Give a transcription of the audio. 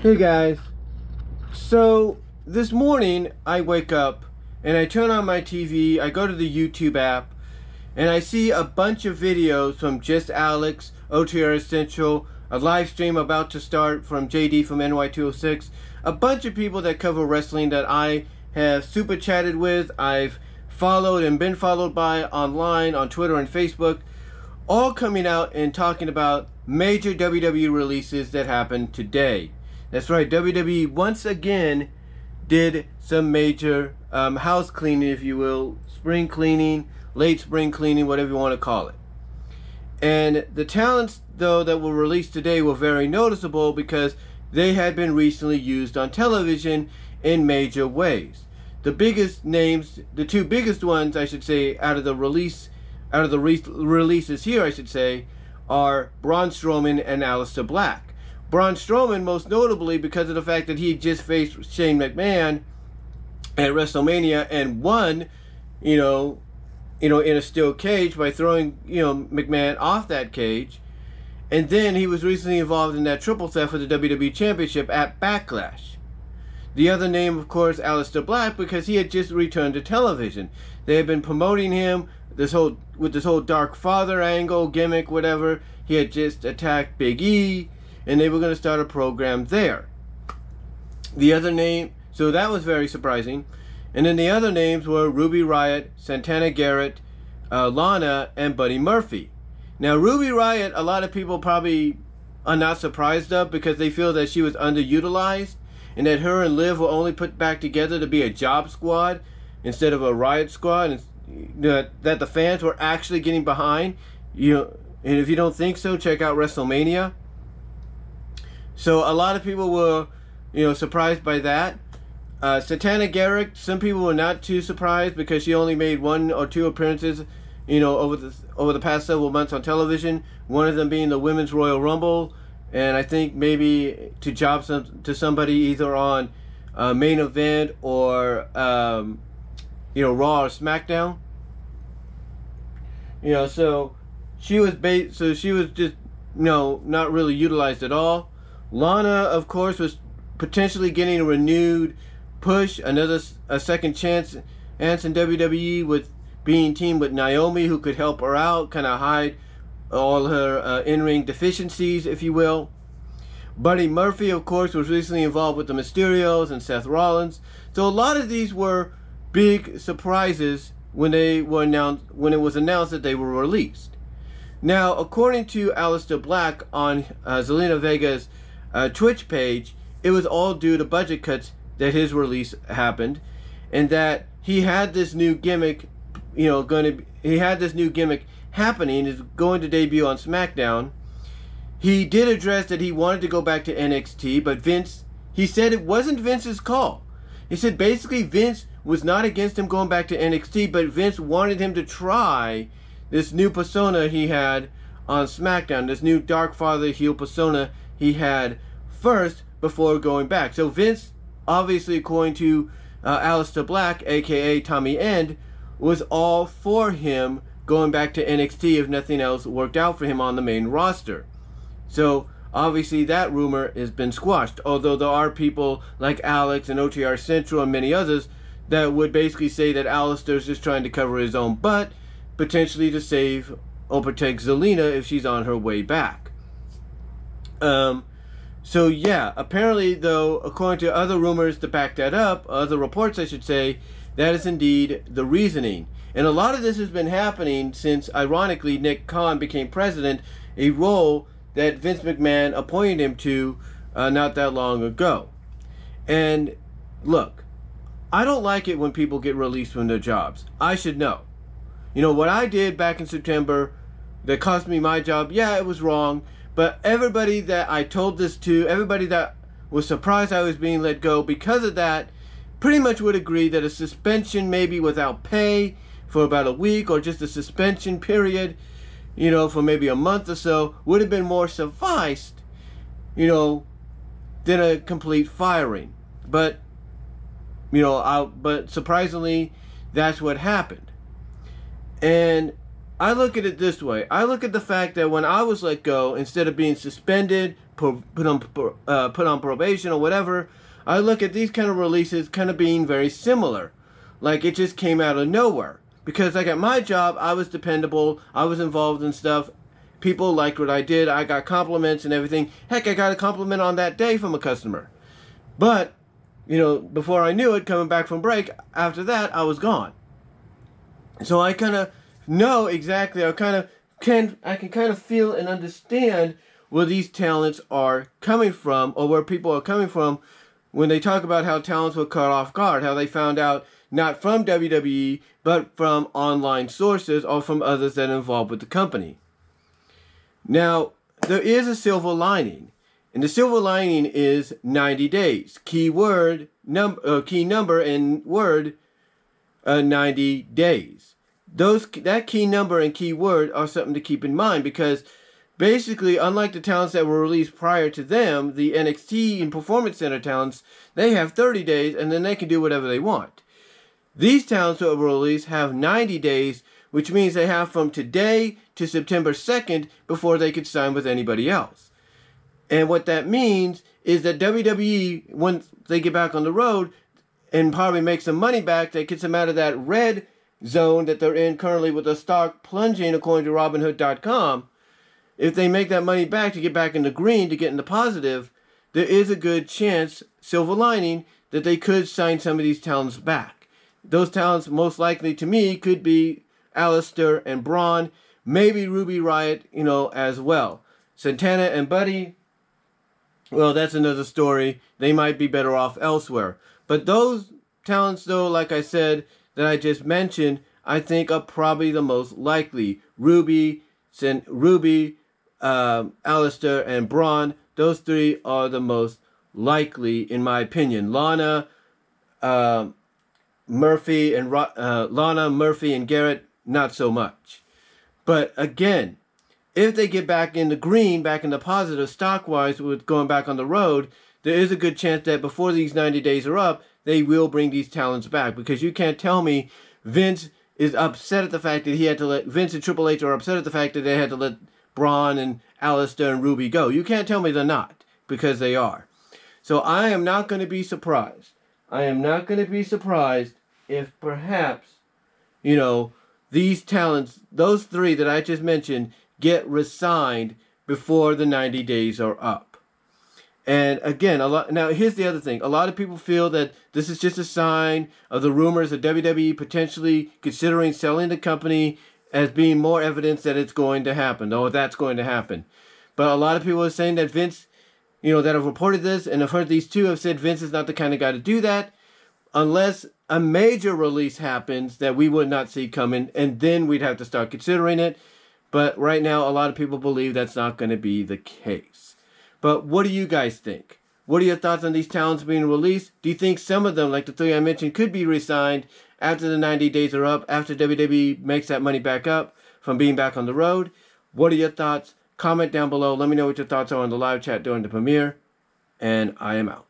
Hey guys, so this morning I wake up and I turn on my TV, I go to the YouTube app, and I see a bunch of videos from JustAlyx, OTRSCentral, a live stream about to start from JD from NY206, a bunch of people that cover wrestling that I have super chatted with, I've followed and been followed by online on Twitter and Facebook, all coming out and talking about major WWE releases that happened today. That's right, WWE once again did some major house cleaning, if you will, spring cleaning, late spring cleaning, whatever you want to call it. And the talents, though, that were released today were very noticeable because they had been recently used on television in major ways. The biggest names, the two biggest ones, I should say, out of the releases here, I should say, are Braun Strowman and Aleister Black. Braun Strowman, most notably because of the fact that he just faced Shane McMahon at WrestleMania and won, in a steel cage by throwing, McMahon off that cage. And then he was recently involved in that triple threat for the WWE Championship at Backlash. The other name, of course, Aleister Black, because he had just returned to television. They had been promoting him with this whole Dark Father angle, gimmick, whatever. He had just attacked Big E, and they were going to start a program there. The other name, so that was very surprising. And then the other names were Ruby Riott, Santana Garrett, Lana, and Buddy Murphy. Now, Ruby Riott, a lot of people probably are not surprised of because they feel that she was underutilized and that her and Liv were only put back together to be a job squad instead of a riot squad, and that the fans were actually getting behind. And if you don't think so, check out WrestleMania. So a lot of people were, surprised by that. Santana Garrett, some people were not too surprised because she only made 1 or 2 appearances, over the past several months on television. One of them being the Women's Royal Rumble, and I think maybe to job to somebody either on Main Event or Raw or SmackDown. So she was just not really utilized at all. Lana, of course, was potentially getting a renewed push, a second chance in WWE with being teamed with Naomi, who could help her out, kind of hide all her in-ring deficiencies, if you will. Buddy Murphy, of course, was recently involved with the Mysterios and Seth Rollins. So a lot of these were big surprises when it was announced that they were released. Now, according to Aleister Black on Zelina Vega's Twitch page, it was all due to budget cuts that his release happened, and that he had this new gimmick, happening, is going to debut on SmackDown. He did address that he wanted to go back to NXT, but he said it wasn't Vince's call. He said basically Vince was not against him going back to NXT, but Vince wanted him to try this new persona he had on SmackDown, this new Dark Father heel persona he had first before going back. So Vince, obviously, according to Aleister Black, aka Tommy End, was all for him going back to NXT if nothing else worked out for him on the main roster. So obviously that rumor has been squashed, although there are people like Alex and OTRSCentral and many others that would basically say that Aleister's just trying to cover his own butt, potentially to save or protect Zelina if she's on her way back. So yeah, apparently though, according to other rumors to back that up, other reports I should say, that is indeed the reasoning. And a lot of this has been happening since, ironically, Nick Khan became president, a role that Vince McMahon appointed him to not that long ago. And look, I don't like it when people get released from their jobs. I should know. What I did back in September that cost me my job, yeah, it was wrong. But everybody that I told this to, everybody that was surprised I was being let go because of that, pretty much would agree that a suspension, maybe without pay for about a week, or just a suspension period, for maybe a month or so, would have been more sufficed, than a complete firing. But, but surprisingly, that's what happened. And I look at it this way. I look at the fact that when I was let go, instead of being suspended, put on probation or whatever, I look at these kind of releases kind of being very similar. Like it just came out of nowhere. Because like at my job, I was dependable, I was involved in stuff, people liked what I did, I got compliments and everything. Heck, I got a compliment on that day from a customer. But, you know, before I knew it, coming back from break, after that, I was gone. So I kind of know exactly, I can kind of feel and understand where these talents are coming from, or where people are coming from when they talk about how talents were caught off guard, how they found out not from WWE, but from online sources or from others that are involved with the company. Now, there is a silver lining, and the silver lining is 90 days. Key number in word, 90 days. That key number and key word are something to keep in mind, because basically, unlike the talents that were released prior to them, the NXT and Performance Center talents, they have 30 days and then they can do whatever they want. These talents that were released have 90 days, which means they have from today to September 2nd before they could sign with anybody else. And what that means is that WWE, once they get back on the road and probably make some money back, that gets them out of that red zone that they're in currently with the stock plunging according to Robinhood.com. If they make that money back to get back in the green, to get in the positive, there is a good chance, silver lining, that they could sign some of these talents back. Those talents, most likely to me, could be Alistair and Braun, maybe Ruby Riott, you know, as well. Santana and Buddy, well, that's another story. They might be better off elsewhere. But those talents, though, like I said, that I just mentioned, I think are probably the most likely. Ruby, Alistair, and Braun, those three are the most likely, in my opinion. Lana, Murphy, and Garrett, not so much. But again, if they get back in the green, back in the positive stock-wise with going back on the road, there is a good chance that before these 90 days are up, they will bring these talents back. Because you can't tell me Vince is upset at the fact that he had to let, Vince and Triple H are upset at the fact that they had to let Braun and Alistair and Ruby go. You can't tell me they're not, because they are. So I am not going to be surprised. I am not going to be surprised if perhaps, you know, these talents, those three that I just mentioned, get resigned before the 90 days are up. And again, now here's the other thing. A lot of people feel that this is just a sign of the rumors of WWE potentially considering selling the company as being more evidence that it's going to happen, or that's going to happen. But a lot of people are saying that Vince, you know, that have reported this, and I've heard these two have said Vince is not the kind of guy to do that, unless a major release happens that we would not see coming, and then we'd have to start considering it. But right now, a lot of people believe that's not going to be the case. But what do you guys think? What are your thoughts on these talents being released? Do you think some of them, like the three I mentioned, could be re-signed after the 90 days are up, after WWE makes that money back up from being back on the road? What are your thoughts? Comment down below. Let me know what your thoughts are on the live chat during the premiere. And I am out.